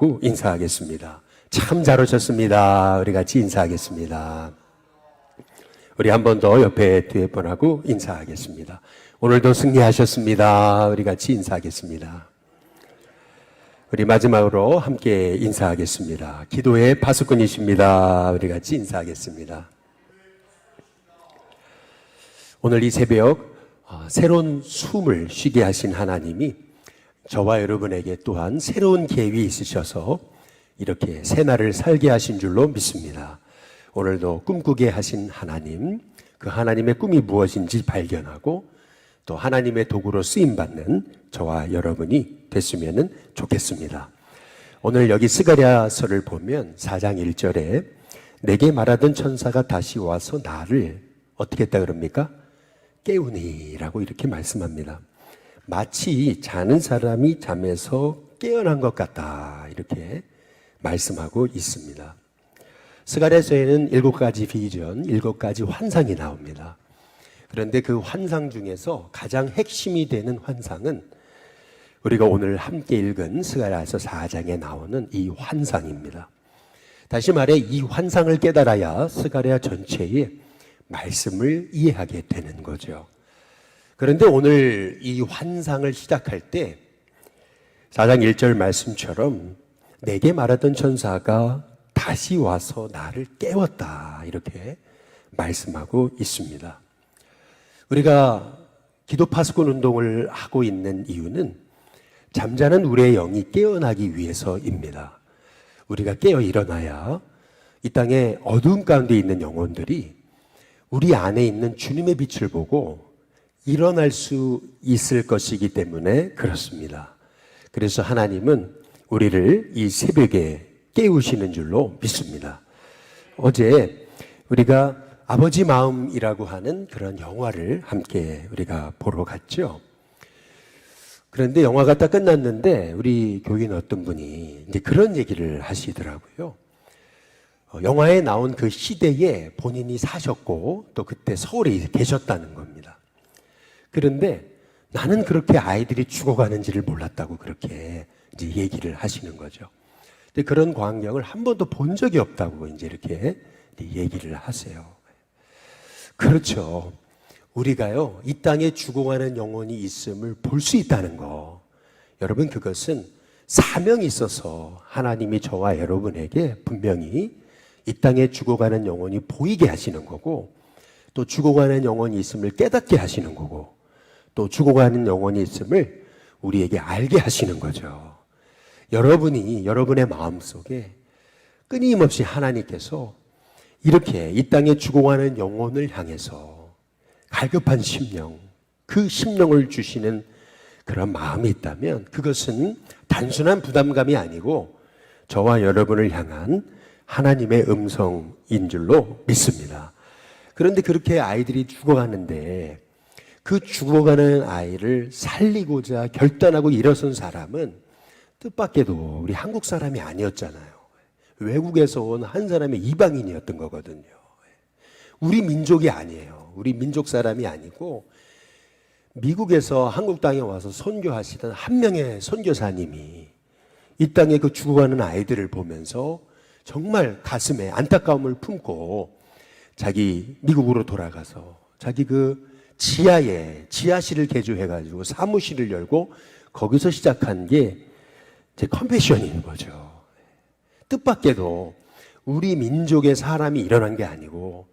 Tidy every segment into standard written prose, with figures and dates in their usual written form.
하고 인사하겠습니다. 참 잘 오셨습니다. 우리 같이 인사하겠습니다. 우리 한 번 더 옆에 뒤에 분하고 인사하겠습니다. 오늘도 승리하셨습니다. 우리 같이 인사하겠습니다. 우리 마지막으로 함께 인사하겠습니다. 기도의 파수꾼이십니다. 우리 같이 인사하겠습니다. 오늘 이 새벽 새로운 숨을 쉬게 하신 하나님이 저와 여러분에게 또한 새로운 계획이 있으셔서 이렇게 새날을 살게 하신 줄로 믿습니다. 오늘도 꿈꾸게 하신 하나님, 그 하나님의 꿈이 무엇인지 발견하고 또 하나님의 도구로 쓰임받는 저와 여러분이 됐으면 좋겠습니다. 오늘 여기 스가랴서를 보면 4장 1절에 내게 말하던 천사가 다시 와서 나를 어떻게 했다 그럽니까? 깨우니라고 이렇게 말씀합니다. 마치 자는 사람이 잠에서 깨어난 것 같다 이렇게 말씀하고 있습니다. 스가랴서에는 7가지 비전, 7가지 환상이 나옵니다. 그런데 그 환상 중에서 가장 핵심이 되는 환상은 우리가 오늘 함께 읽은 스가랴서 4장에 나오는 이 환상입니다. 다시 말해 이 환상을 깨달아야 스가랴 전체의 말씀을 이해하게 되는 거죠. 그런데 오늘 이 환상을 시작할 때 4장 1절 말씀처럼 내게 말하던 천사가 다시 와서 나를 깨웠다 이렇게 말씀하고 있습니다. 우리가 기도 파수꾼 운동을 하고 있는 이유는 잠자는 우리의 영이 깨어나기 위해서입니다. 우리가 깨어 일어나야 이 땅에 어두운 가운데 있는 영혼들이 우리 안에 있는 주님의 빛을 보고 일어날 수 있을 것이기 때문에 그렇습니다. 그래서 하나님은 우리를 이 새벽에 깨우시는 줄로 믿습니다. 어제 우리가 아버지 마음이라고 하는 그런 영화를 함께 우리가 보러 갔죠. 그런데 영화가 딱 끝났는데 우리 교인 어떤 분이 이제 그런 얘기를 하시더라고요. 영화에 나온 그 시대에 본인이 사셨고 또 그때 서울에 계셨다는 겁니다. 그런데 나는 그렇게 아이들이 죽어가는지를 몰랐다고 그렇게 이제 얘기를 하시는 거죠. 근데 그런 광경을 한 번도 본 적이 없다고 이제 이렇게 얘기를 하세요. 그렇죠. 우리가요, 이 땅에 죽어가는 영혼이 있음을 볼 수 있다는 거. 여러분, 그것은 사명이 있어서 하나님이 저와 여러분에게 분명히 이 땅에 죽어가는 영혼이 보이게 하시는 거고, 또 죽어가는 영혼이 있음을 깨닫게 하시는 거고, 또 죽어가는 영혼이 있음을 우리에게 알게 하시는 거죠. 여러분이 여러분의 마음속에 끊임없이 하나님께서 이렇게 이 땅에 죽어가는 영혼을 향해서 갈급한 심령, 그 심령을 주시는 그런 마음이 있다면 그것은 단순한 부담감이 아니고 저와 여러분을 향한 하나님의 음성인 줄로 믿습니다. 그런데 그렇게 아이들이 죽어가는데 그 죽어가는 아이를 살리고자 결단하고 일어선 사람은 뜻밖에도 우리 한국 사람이 아니었잖아요. 외국에서 온 한 사람의 이방인이었던 거거든요. 우리 민족이 아니에요. 우리 민족 사람이 아니고 미국에서 한국 땅에 와서 선교하시던 한 명의 선교사님이 이 땅에 그 죽어가는 아이들을 보면서 정말 가슴에 안타까움을 품고 자기 미국으로 돌아가서 자기 그 지하에 지하실을 개조해가지고 사무실을 열고 거기서 시작한 게 제 컴패션인 거죠. 뜻밖에도 우리 민족의 사람이 일어난 게 아니고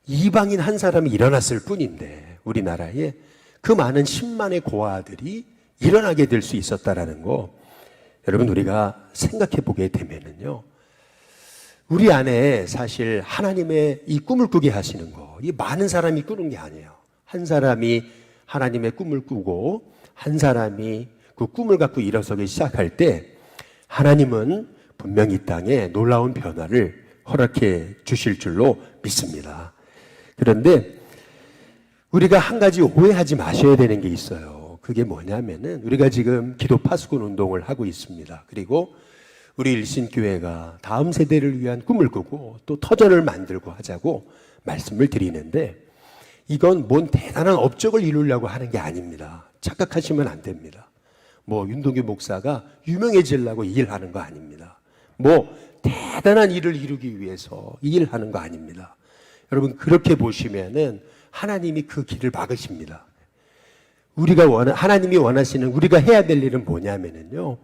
이방인 한 사람이 일어났을 뿐인데 우리나라에 그 많은 10만의 고아들이 일어나게 될 수 있었다라는 거 여러분 우리가 생각해 보게 되면은요 우리 안에 사실 하나님의 이 꿈을 꾸게 하시는 거 이 많은 사람이 꾸는 게 아니에요. 한 사람이 하나님의 꿈을 꾸고 한 사람이 그 꿈을 갖고 일어서기 시작할 때 하나님은 분명히 이 땅에 놀라운 변화를 허락해 주실 줄로 믿습니다. 그런데 우리가 한 가지 오해하지 마셔야 되는 게 있어요. 그게 뭐냐면은 우리가 지금 기도 파수꾼 운동을 하고 있습니다. 그리고 우리 일신교회가 다음 세대를 위한 꿈을 꾸고 또 터전을 만들고 하자고 말씀을 드리는데 이건 뭔 대단한 업적을 이루려고 하는 게 아닙니다. 착각하시면 안 됩니다. 뭐 윤동규 목사가 유명해지려고 이 일 하는 거 아닙니다. 뭐 대단한 일을 이루기 위해서 이 일을 하는 거 아닙니다. 여러분 그렇게 보시면은 하나님이 그 길을 막으십니다. 하나님이 원하시는 우리가 해야 될 일은 뭐냐면은요,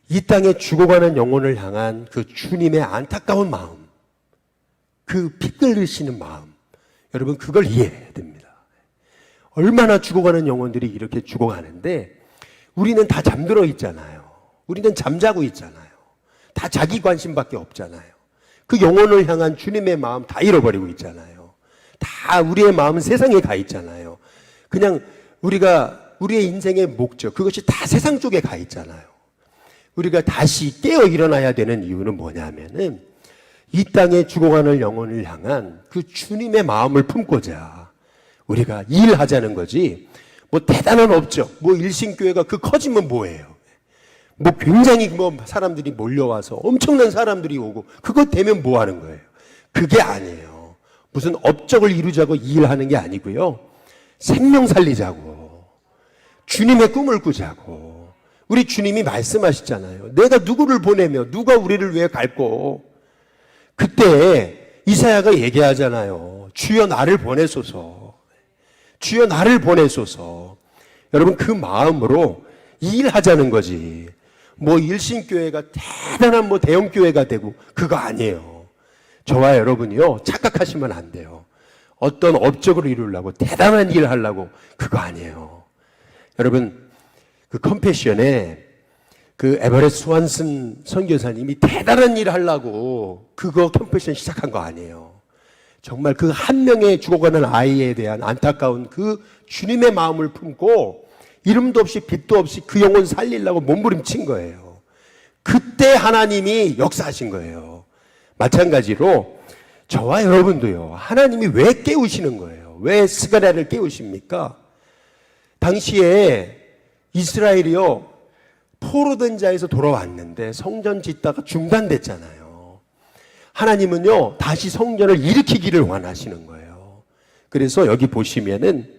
이 땅에 죽어가는 영혼을 향한 그 주님의 안타까운 마음, 그 피 끓이시는 마음, 여러분 그걸 이해해야 됩니다. 얼마나 죽어가는 영혼들이 이렇게 죽어가는데 우리는 다 잠들어 있잖아요. 우리는 잠자고 있잖아요. 다 자기 관심밖에 없잖아요. 그 영혼을 향한 주님의 마음 다 잃어버리고 있잖아요. 다 우리의 마음은 세상에 가 있잖아요. 그냥 우리의 인생의 목적, 그것이 다 세상 쪽에 가 있잖아요. 우리가 다시 깨어 일어나야 되는 이유는 뭐냐면은 이 땅에 죽어가는 영혼을 향한 그 주님의 마음을 품고자 우리가 일하자는 거지. 뭐 대단한 업적, 뭐 일신교회가 그 커지면 뭐예요? 뭐 굉장히 뭐 사람들이 몰려와서 엄청난 사람들이 오고 그것 되면 뭐 하는 거예요? 그게 아니에요. 무슨 업적을 이루자고 일하는 게 아니고요. 생명 살리자고, 주님의 꿈을 꾸자고. 우리 주님이 말씀하시잖아요. 내가 누구를 보내며 누가 우리를 위해 갈고. 그때 이사야가 얘기하잖아요. 주여 나를 보내소서. 주여 나를 보내소서. 여러분 그 마음으로 일하자는 거지. 뭐 일신교회가 대단한 뭐 대형교회가 되고 그거 아니에요. 저와 여러분이요 착각하시면 안 돼요. 어떤 업적을 이루려고 대단한 일을 하려고 그거 아니에요. 여러분 그 컴패션에 그 에버레스트 스완슨 선교사님이 대단한 일을 하려고 그거 컴패션 시작한 거 아니에요. 정말 그 한 명의 죽어가는 아이에 대한 안타까운 그 주님의 마음을 품고 이름도 없이 빛도 없이 그 영혼 살리려고 몸부림친 거예요. 그때 하나님이 역사하신 거예요. 마찬가지로 저와 여러분도요. 하나님이 왜 깨우시는 거예요? 왜 스가랴를 깨우십니까? 당시에 이스라엘이요. 포로된 자에서 돌아왔는데 성전 짓다가 중단됐잖아요. 하나님은요. 다시 성전을 일으키기를 원하시는 거예요. 그래서 여기 보시면은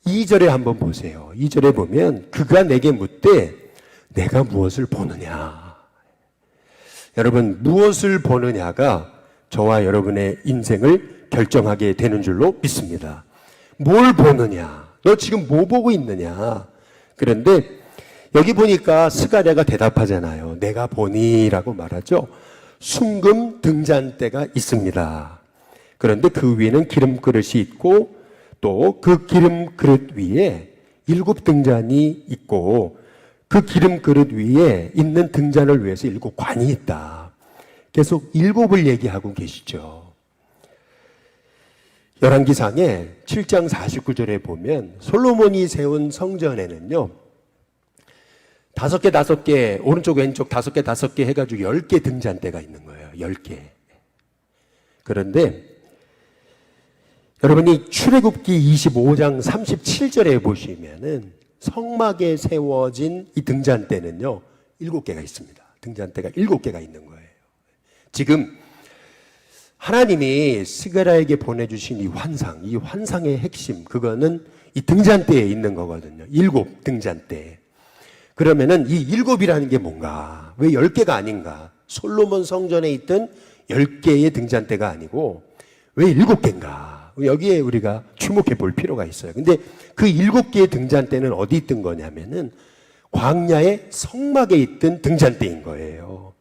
2절에 한번 보세요. 2절에 보면 그가 내게 묻되 내가 무엇을 보느냐. 여러분 무엇을 보느냐가 저와 여러분의 인생을 결정하게 되는 줄로 믿습니다. 뭘 보느냐? 너 지금 뭐 보고 있느냐? 그런데 여기 보니까 스가랴가 대답하잖아요. 내가 보니라고 말하죠. 순금 등잔대가 있습니다. 그런데 그 위에는 기름 그릇이 있고 또 그 기름 그릇 위에 7 등잔이 있고 그 기름 그릇 위에 있는 등잔을 위해서 7 관이 있다. 계속 7을 얘기하고 계시죠. 열왕기상에 7장 49절에 보면 솔로몬이 세운 성전에는요 5개 오른쪽 왼쪽 5개 해가지고 10개 등잔대가 있는 거예요. 10개. 그런데 여러분이 출애굽기 25장 37절에 보시면은 성막에 세워진 이 등잔대는요 7개가 있습니다. 등잔대가 7개가 있는 거예요. 지금 하나님이 스가랴에게 보내주신 이 환상의 핵심, 그거는 이 등잔대에 있는 거거든요. 7 등잔대. 그러면은 이 7이라는 게 뭔가? 왜 10개가 아닌가? 솔로몬 성전에 있던 10개의 등잔대가 아니고 왜 7개인가? 여기에 우리가 주목해 볼 필요가 있어요. 근데 그 7개의 등잔대는 어디 있던 거냐면은 광야의 성막에 있던 등잔대인 거예요.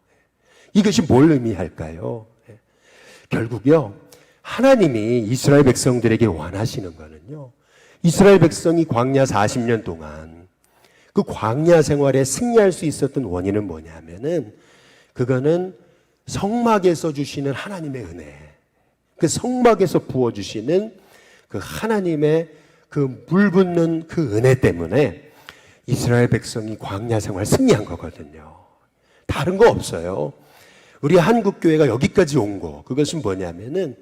이것이 뭘 의미할까요? 결국요, 하나님이 이스라엘 백성들에게 원하시는 거는요, 이스라엘 백성이 광야 40년 동안 그 광야 생활에 승리할 수 있었던 원인은 뭐냐면은 그거는 성막에서 주시는 하나님의 은혜, 그 성막에서 부어주시는 그 하나님의 그 물 붓는 그 은혜 때문에 이스라엘 백성이 광야 생활 승리한 거거든요. 다른 거 없어요. 우리 한국교회가 여기까지 온 거, 그것은 뭐냐면은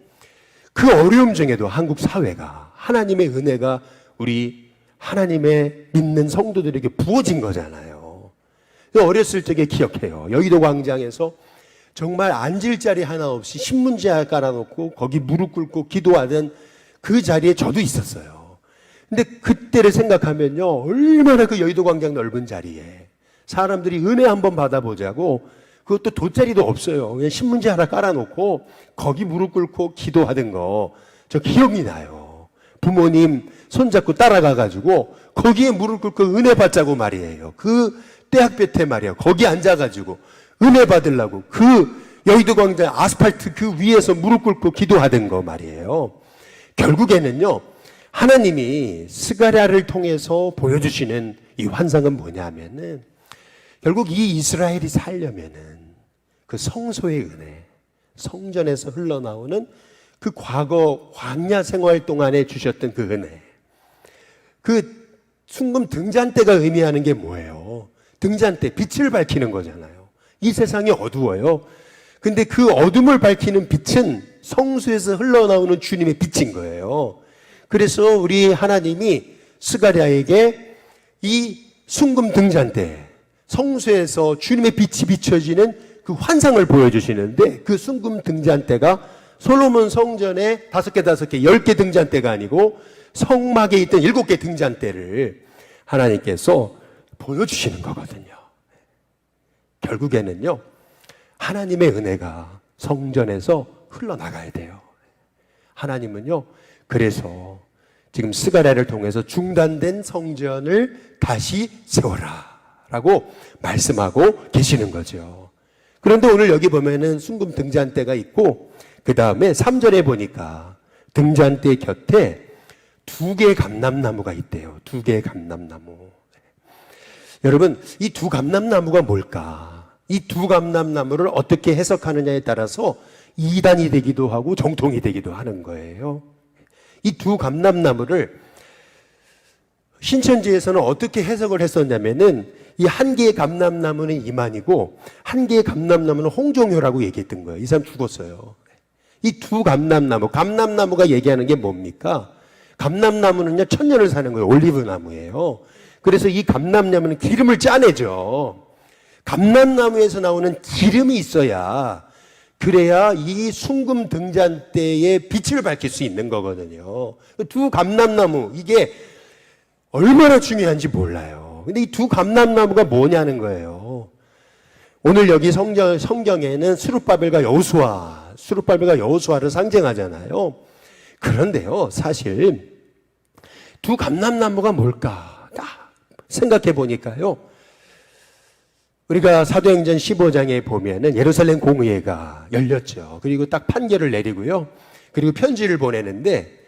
그 어려움 중에도 한국 사회가 하나님의 은혜가 우리 하나님의 믿는 성도들에게 부어진 거잖아요. 어렸을 적에 기억해요. 여의도 광장에서 정말 앉을 자리 하나 없이 신문지 깔아놓고 거기 무릎 꿇고 기도하는 그 자리에 저도 있었어요. 근데 그때를 생각하면요, 얼마나 그 여의도 광장 넓은 자리에 사람들이 은혜 한번 받아보자고 그것도 돗자리도 없어요. 그냥 신문지 하나 깔아놓고 거기 무릎 꿇고 기도하던 거 저 기억이 나요. 부모님 손잡고 따라가가지고 거기에 무릎 꿇고 은혜 받자고 말이에요. 그 떼학볕에 말이에요. 거기 앉아가지고 은혜 받으려고 그 여의도 광장 아스팔트 그 위에서 무릎 꿇고 기도하던 거 말이에요. 결국에는요, 하나님이 스가랴를 통해서 보여주시는 이 환상은 뭐냐면은 결국 이 이스라엘이 살려면은 그 성소의 은혜, 성전에서 흘러나오는 그 과거 광야 생활 동안에 주셨던 그 은혜, 그 순금 등잔대가 의미하는 게 뭐예요? 등잔대, 빛을 밝히는 거잖아요. 이 세상이 어두워요. 근데 그 어둠을 밝히는 빛은 성소에서 흘러나오는 주님의 빛인 거예요. 그래서 우리 하나님이 스가랴에게 이 순금 등잔대, 성소에서 주님의 빛이 비춰지는 그 환상을 보여주시는데, 그 순금 등잔대가 솔로몬 성전에 5개, 10개 등잔대가 아니고 성막에 있던 7개 등잔대를 하나님께서 보여주시는 거거든요. 결국에는요, 하나님의 은혜가 성전에서 흘러나가야 돼요. 하나님은요, 그래서 지금 스가랴를 통해서 중단된 성전을 다시 세워라 라고 말씀하고 계시는 거죠. 그런데 오늘 여기 보면은 순금 등잔대가 있고, 그 다음에 3절에 보니까 등잔대 곁에 2개의 감람나무가 있대요. 2개의 감람나무. 여러분, 이 2 감람나무가 뭘까? 이 2 감람나무를 어떻게 해석하느냐에 따라서 이단이 되기도 하고 정통이 되기도 하는 거예요. 이 2 감람나무를 신천지에서는 어떻게 해석을 했었냐면은, 이 1개의 감람나무는 이만이고 1개의 감람나무는 홍종효라고 얘기했던 거예요. 이 사람 죽었어요. 이 2 감람나무, 감람나무가 얘기하는 게 뭡니까? 감람나무는요, 천년을 사는 거예요. 올리브나무예요. 그래서 이 감람나무는 기름을 짜내죠. 감람나무에서 나오는 기름이 있어야, 그래야 이 순금 등잔대에 빛을 밝힐 수 있는 거거든요. 2 감람나무, 이게 얼마나 중요한지 몰라요. 근데 이 2 감람나무가 뭐냐는 거예요. 오늘 여기 성경에는 스룹바벨과 여호수아를 상징하잖아요. 그런데요, 사실 2 감람나무가 뭘까 생각해 보니까요, 우리가 사도행전 15장에 보면은 예루살렘 공의회가 열렸죠. 그리고 딱 판결을 내리고요, 그리고 편지를 보내는데,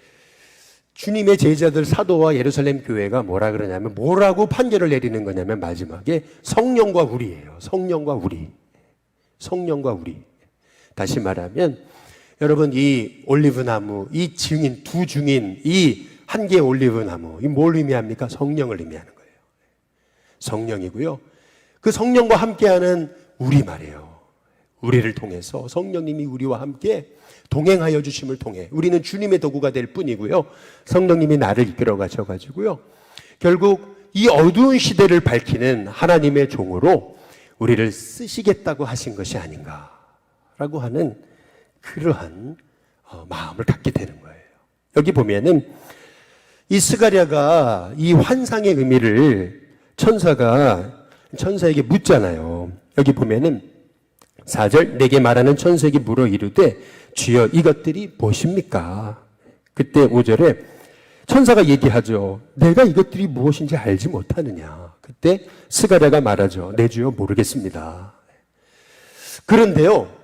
주님의 제자들 사도와 예루살렘 교회가 뭐라 그러냐면, 뭐라고 판결을 내리는 거냐면, 마지막에 성령과 우리예요. 성령과 우리. 성령과 우리. 다시 말하면, 여러분, 이 올리브나무, 이 증인, 2 증인, 이 1개의 올리브나무, 이 뭘 의미합니까? 성령을 의미하는 거예요. 성령이고요, 그 성령과 함께하는 우리 말이에요. 우리를 통해서 성령님이 우리와 함께 동행하여 주심을 통해 우리는 주님의 도구가 될 뿐이고요, 성령님이 나를 이끌어 가셔가지고요, 결국 이 어두운 시대를 밝히는 하나님의 종으로 우리를 쓰시겠다고 하신 것이 아닌가라고 하는 그러한 마음을 갖게 되는 거예요. 여기 보면은 이 스가랴가 이 환상의 의미를 천사에게 묻잖아요. 여기 보면은 4절, 내게 말하는 천사에게 물어 이르되 주여 이것들이 무엇입니까? 그때 5절에 천사가 얘기하죠. 내가 이것들이 무엇인지 알지 못하느냐. 그때 스가랴가 말하죠. 내 주여 모르겠습니다. 그런데요,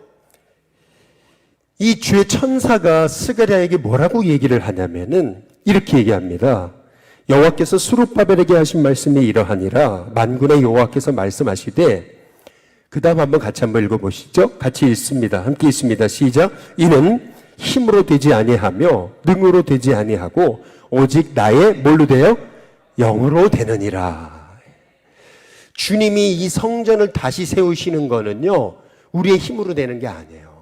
이 주의 천사가 스가랴에게 뭐라고 얘기를 하냐면은 이렇게 얘기합니다. 여호와께서 스룹바벨에게 하신 말씀이 이러하니라. 만군의 여호와께서 말씀하시되, 그 다음 한번 같이 한번 읽어보시죠. 같이 읽습니다. 함께 읽습니다. 시작. 이는 힘으로 되지 아니하며 능으로 되지 아니하고 오직 나의 뭘로 돼요? 영으로 되느니라. 주님이 이 성전을 다시 세우시는 거는요, 우리의 힘으로 되는 게 아니에요.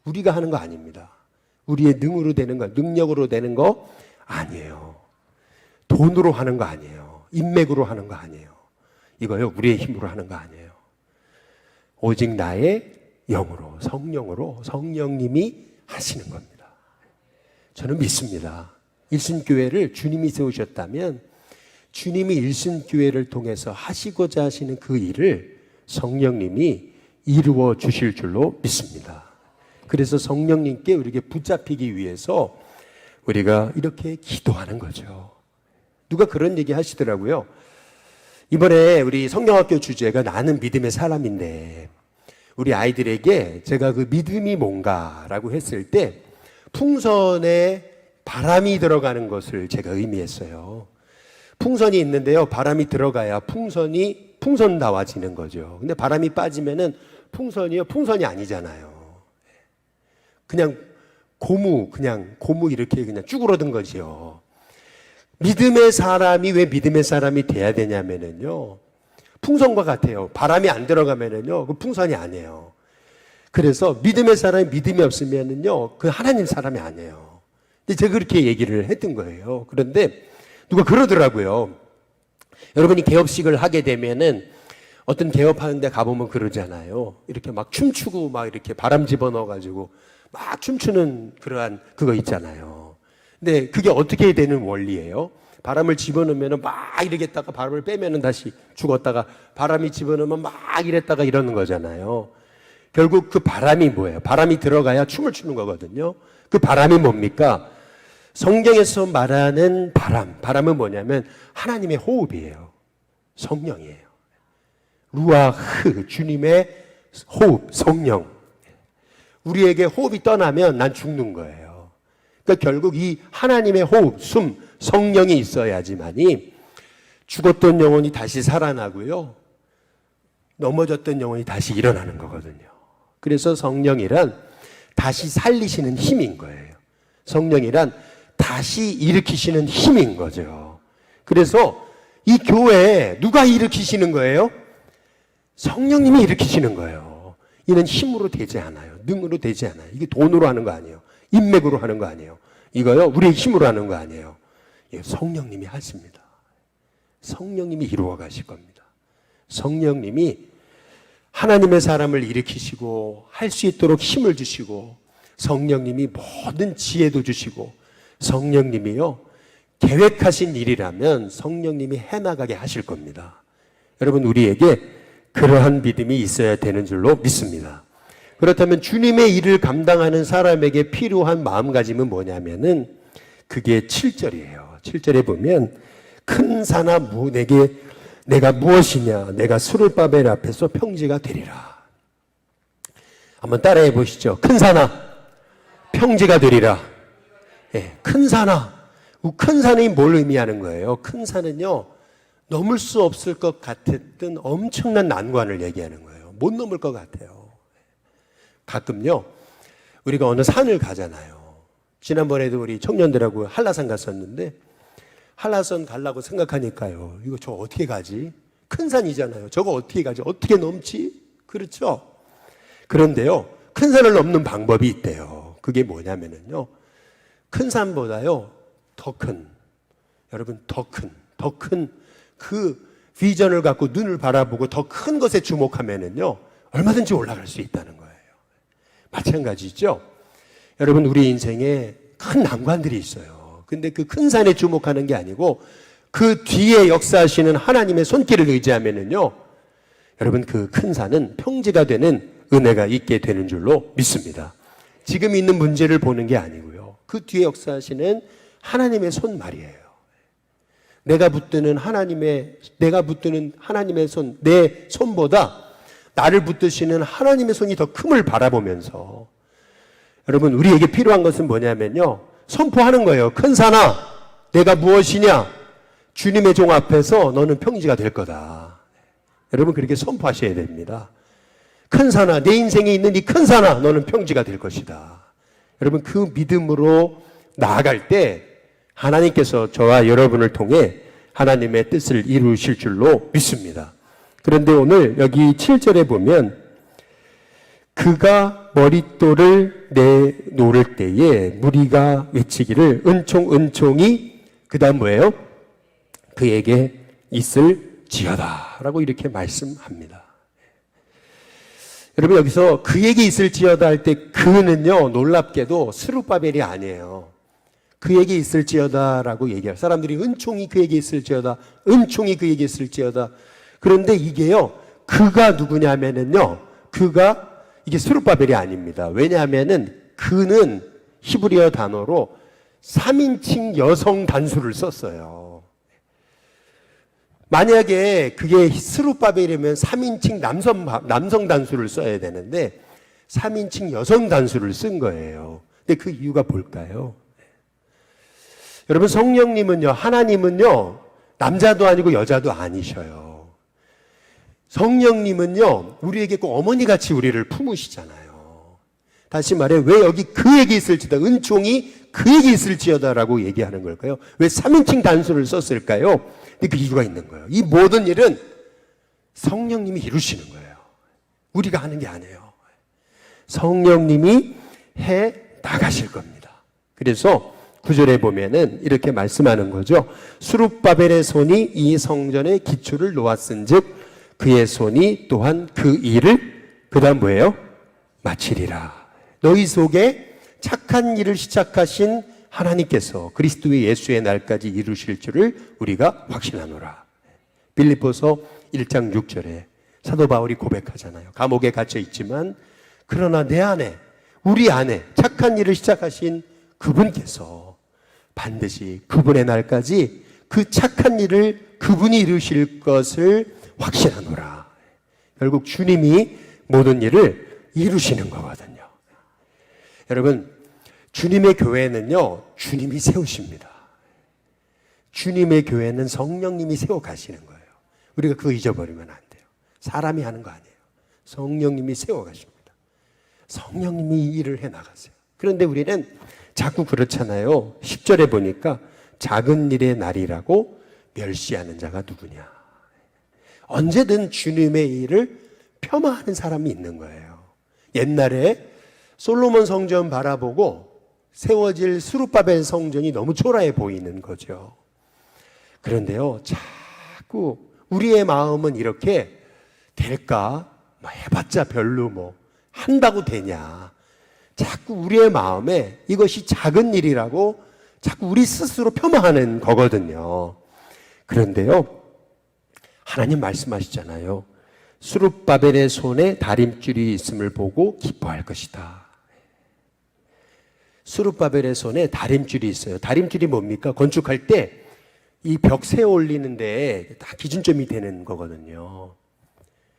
우리가 하는 거 아닙니다. 우리의 능으로 되는 거, 능력으로 되는 거 아니에요. 돈으로 하는 거 아니에요. 인맥으로 하는 거 아니에요. 이거요, 우리의 힘으로 하는 거 아니에요. 오직 나의 영으로, 성령으로, 성령님이 하시는 겁니다. 저는 믿습니다. 일순교회를 주님이 세우셨다면 주님이 일순교회를 통해서 하시고자 하시는 그 일을 성령님이 이루어 주실 줄로 믿습니다. 그래서 성령님께 우리에게 붙잡히기 위해서 우리가 이렇게 기도하는 거죠. 누가 그런 얘기 하시더라고요. 이번에 우리 성경학교 주제가 나는 믿음의 사람인데 우리 아이들에게 제가 그 믿음이 뭔가라고 했을 때 풍선에 바람이 들어가는 것을 제가 의미했어요. 풍선이 있는데요. 바람이 들어가야 풍선 나와지는 거죠. 근데 바람이 빠지면은 풍선이 아니잖아요. 그냥 고무 이렇게 그냥 쭈그러든 거지요. 믿음의 사람이 왜 믿음의 사람이 돼야 되냐면은요. 풍선과 같아요. 바람이 안 들어가면은요. 그 풍선이 아니에요. 그래서 믿음의 사람이 믿음이 없으면은요. 그 하나님 사람이 아니에요. 근데 제가 그렇게 얘기를 했던 거예요. 그런데 누가 그러더라고요. 여러분이 개업식을 하게 되면은 어떤 개업하는 데 가보면 그러잖아요. 이렇게 막 춤추고 막 이렇게 바람 집어넣어가지고 막 춤추는 그러한 그거 있잖아요. 근데 그게 어떻게 되는 원리예요? 바람을 집어넣으면 막 이러겠다가 바람을 빼면은 다시 죽었다가 바람이 집어넣으면 막 이랬다가 이러는 거잖아요. 결국 그 바람이 뭐예요? 바람이 들어가야 춤을 추는 거거든요. 그 바람이 뭡니까? 성경에서 말하는 바람은 뭐냐면 하나님의 호흡이에요. 성령이에요. 루아흐, 주님의 호흡, 성령. 우리에게 호흡이 떠나면 난 죽는 거예요. 그러니까 결국 이 하나님의 호흡, 숨, 성령이 있어야지만이 죽었던 영혼이 다시 살아나고요. 넘어졌던 영혼이 다시 일어나는 거거든요. 그래서 성령이란 다시 살리시는 힘인 거예요. 성령이란 다시 일으키시는 힘인 거죠. 그래서 이 교회에 누가 일으키시는 거예요? 성령님이 일으키시는 거예요. 이는 힘으로 되지 않아요. 능으로 되지 않아요. 이게 돈으로 하는 거 아니에요. 인맥으로 하는 거 아니에요. 이거요, 우리의 힘으로 하는 거 아니에요. 성령님이 하십니다. 성령님이 이루어 가실 겁니다. 성령님이 하나님의 사람을 일으키시고 할 수 있도록 힘을 주시고 성령님이 모든 지혜도 주시고 성령님이요, 계획하신 일이라면 성령님이 해나가게 하실 겁니다. 여러분, 우리에게 그러한 믿음이 있어야 되는 줄로 믿습니다. 그렇다면 주님의 일을 감당하는 사람에게 필요한 마음가짐은 뭐냐면은 그게 7절이에요. 7절에 보면 큰 산아 내가 무엇이냐, 내가 스룹바벨 앞에서 평지가 되리라. 한번 따라해 보시죠. 큰 산아 평지가 되리라. 큰 산아. 큰 산이 뭘 의미하는 거예요? 큰 산은요, 넘을 수 없을 것 같았던 엄청난 난관을 얘기하는 거예요. 못 넘을 것 같아요. 가끔요, 우리가 어느 산을 가잖아요. 지난번에도 우리 청년들하고 한라산 갔었는데 한라산 가려고 생각하니까요, 이거 저 어떻게 가지? 큰 산이잖아요. 저거 어떻게 가지? 어떻게 넘지? 그렇죠? 그런데요, 큰 산을 넘는 방법이 있대요. 그게 뭐냐면요, 큰 산보다요 여러분 더 큰 그 비전을 갖고 눈을 바라보고 더 큰 것에 주목하면은요 얼마든지 올라갈 수 있다는 거예요. 마찬가지죠. 여러분, 우리 인생에 큰 난관들이 있어요. 근데 그 큰 산에 주목하는 게 아니고 그 뒤에 역사하시는 하나님의 손길을 의지하면은요, 여러분, 그 큰 산은 평지가 되는 은혜가 있게 되는 줄로 믿습니다. 지금 있는 문제를 보는 게 아니고요, 그 뒤에 역사하시는 하나님의 손 말이에요. 내가 붙드는 하나님의 손, 내 손보다 나를 붙드시는 하나님의 손이 더 큼을 바라보면서, 여러분, 우리에게 필요한 것은 뭐냐면요, 선포하는 거예요. 큰 산아, 내가 무엇이냐? 주님의 종 앞에서 너는 평지가 될 거다. 여러분, 그렇게 선포하셔야 됩니다. 큰 산아, 내 인생에 있는 이 큰 산아, 너는 평지가 될 것이다. 여러분, 그 믿음으로 나아갈 때 하나님께서 저와 여러분을 통해 하나님의 뜻을 이루실 줄로 믿습니다. 그런데 오늘 여기 7절에 보면 그가 머릿돌을 내놓을 때에 무리가 외치기를 은총이 그 다음 뭐예요? 그에게 있을지어다 라고 이렇게 말씀합니다. 여러분, 여기서 그에게 있을지어다 할 때 그는요, 놀랍게도 스룹바벨이 아니에요. 그에게 있을지어다 라고 얘기해요. 사람들이 은총이 그에게 있을지어다, 은총이 그에게 있을지어다. 그런데 이게요, 그가 누구냐면은요, 그가 이게 스룹바벨이 아닙니다. 왜냐하면은 그는 히브리어 단어로 3인칭 여성 단수를 썼어요. 만약에 그게 스룹바벨이면 3인칭 남성 단수를 써야 되는데 3인칭 여성 단수를 쓴 거예요. 근데 그 이유가 뭘까요? 여러분, 성령님은요, 하나님은요, 남자도 아니고 여자도 아니셔요. 성령님은요, 우리에게 꼭 어머니같이 우리를 품으시잖아요. 다시 말해, 왜 여기 그에게 있을지다, 은총이 그에게 있을지어다라고 얘기하는 걸까요? 왜 3인칭 단수를 썼을까요? 근데 그 이유가 있는 거예요. 이 모든 일은 성령님이 이루시는 거예요. 우리가 하는 게 아니에요. 성령님이 해 나가실 겁니다. 그래서 9절에 보면은 이렇게 말씀하는 거죠. 스룹바벨의 손이 이 성전의 기초를 놓았은즉 그의 손이 또한 그 일을 그 다음 뭐예요? 마치리라. 너희 속에 착한 일을 시작하신 하나님께서 그리스도의 예수의 날까지 이루실 줄을 우리가 확신하노라. 빌립보서 1장 6절에 사도 바울이 고백하잖아요. 감옥에 갇혀 있지만 그러나 내 안에, 우리 안에 착한 일을 시작하신 그분께서 반드시 그분의 날까지 그 착한 일을 그분이 이루실 것을 확신하노라. 결국 주님이 모든 일을 이루시는 거거든요. 여러분, 주님의 교회는요, 주님이 세우십니다. 주님의 교회는 성령님이 세워 가시는 거예요. 우리가 그거 잊어버리면 안 돼요. 사람이 하는 거 아니에요. 성령님이 세워 가십니다. 성령님이 이 일을 해 나가세요. 그런데 우리는 자꾸 그렇잖아요. 10절에 보니까 작은 일의 날이라고 멸시하는 자가 누구냐. 언제든 주님의 일을 폄하하는 사람이 있는 거예요. 옛날에 솔로몬 성전 바라보고 세워질 스룹바벨 성전이 너무 초라해 보이는 거죠. 그런데요, 자꾸 우리의 마음은 이렇게 될까? 뭐 해봤자 별로 뭐 한다고 되냐. 자꾸 우리의 마음에 이것이 작은 일이라고 자꾸 우리 스스로 폄하하는 거거든요. 그런데요, 하나님 말씀하시잖아요. 스룹바벨의 손에 다림줄이 있음을 보고 기뻐할 것이다. 스룹바벨의 손에 다림줄이 있어요. 다림줄이 뭡니까? 건축할 때 이 벽 세워 올리는데 다 기준점이 되는 거거든요.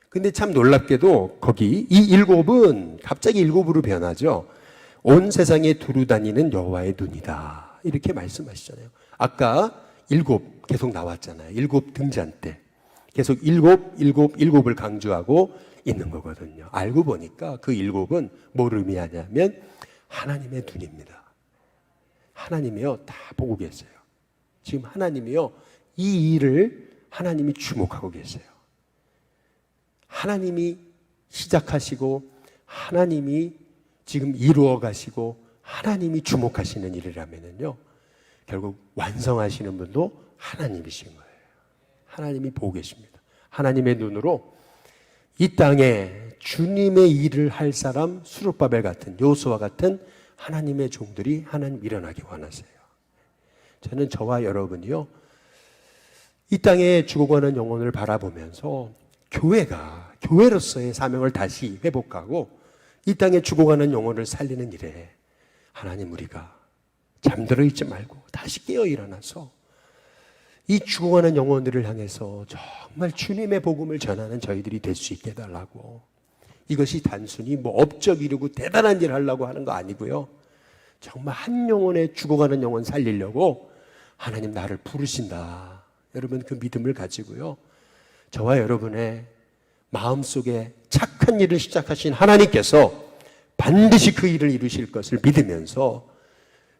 근데 참 놀랍게도 거기 이 일곱은 갑자기 일곱으로 변하죠. 온 세상에 두루 다니는 여호와의 눈이다. 이렇게 말씀하시잖아요. 아까 일곱 계속 나왔잖아요. 일곱 등잔 때. 계속 일곱을 강조하고 있는 거거든요. 알고 보니까 그 일곱은 뭘 의미하냐면 하나님의 눈입니다. 하나님이요, 다 보고 계세요. 지금 하나님이요, 이 일을 하나님이 주목하고 계세요. 하나님이 시작하시고 하나님이 지금 이루어 가시고 하나님이 주목하시는 일이라면요, 결국 완성하시는 분도 하나님이신 거예요. 하나님이 보고 계십니다. 하나님의 눈으로 이 땅에 주님의 일을 할 사람, 스룹바벨 같은, 여호수아 같은 하나님의 종들이 하나님 일어나기 원하세요. 저는 저와 여러분이요, 이 땅에 죽어가는 영혼을 바라보면서 교회가 교회로서의 사명을 다시 회복하고 이 땅에 죽어가는 영혼을 살리는 일에 하나님, 우리가 잠들어 있지 말고 다시 깨어 일어나서 이 죽어가는 영혼들을 향해서 정말 주님의 복음을 전하는 저희들이 될 수 있게 해달라고. 이것이 단순히 뭐 업적 이루고 대단한 일 하려고 하는 거 아니고요, 정말 한 영혼의 죽어가는 영혼 살리려고 하나님 나를 부르신다. 여러분, 그 믿음을 가지고요, 저와 여러분의 마음속에 착한 일을 시작하신 하나님께서 반드시 그 일을 이루실 것을 믿으면서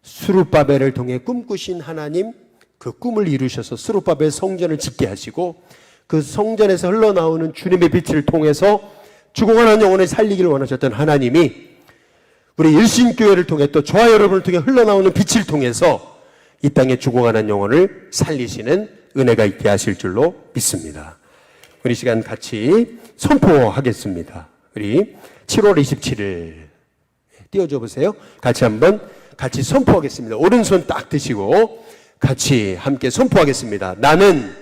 스룹바벨을 통해 꿈꾸신 하나님, 그 꿈을 이루셔서 스룹바벨 성전을 짓게 하시고 그 성전에서 흘러나오는 주님의 빛을 통해서 죽어가는 영혼을 살리기를 원하셨던 하나님이 우리 일신교회를 통해 또 저와 여러분을 통해 흘러나오는 빛을 통해서 이 땅에 죽어가는 영혼을 살리시는 은혜가 있게 하실 줄로 믿습니다. 우리 시간 같이 선포하겠습니다. 우리 7월 27일 띄워줘 보세요. 같이 한번 같이 선포하겠습니다. 오른손 딱 드시고 같이 함께 선포하겠습니다. 나는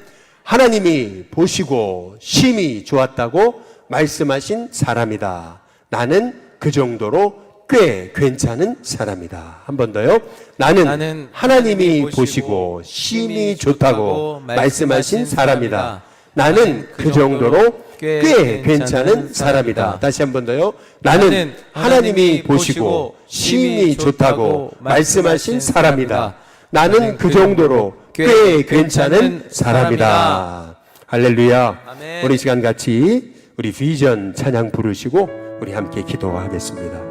하나님이 보시고 심히 좋았다고 말씀하신 사람이다. 나는 그 정도로 꽤 괜찮은 사람이다. 한 번 더요. 나는 하나님이 보시고 심히 좋다고 말씀하신 사람이다. 나는 그 정도로 꽤 괜찮은 사람이다. 다시 한 번 더요. 나는 하나님이 보시고 심히 좋다고 말씀하신 사람이다. 나는 그 정도로 꽤 괜찮은 사람이다. 할렐루야. 아멘. 우리 시간 같이 우리 비전 찬양 부르시고 우리 함께 기도하겠습니다.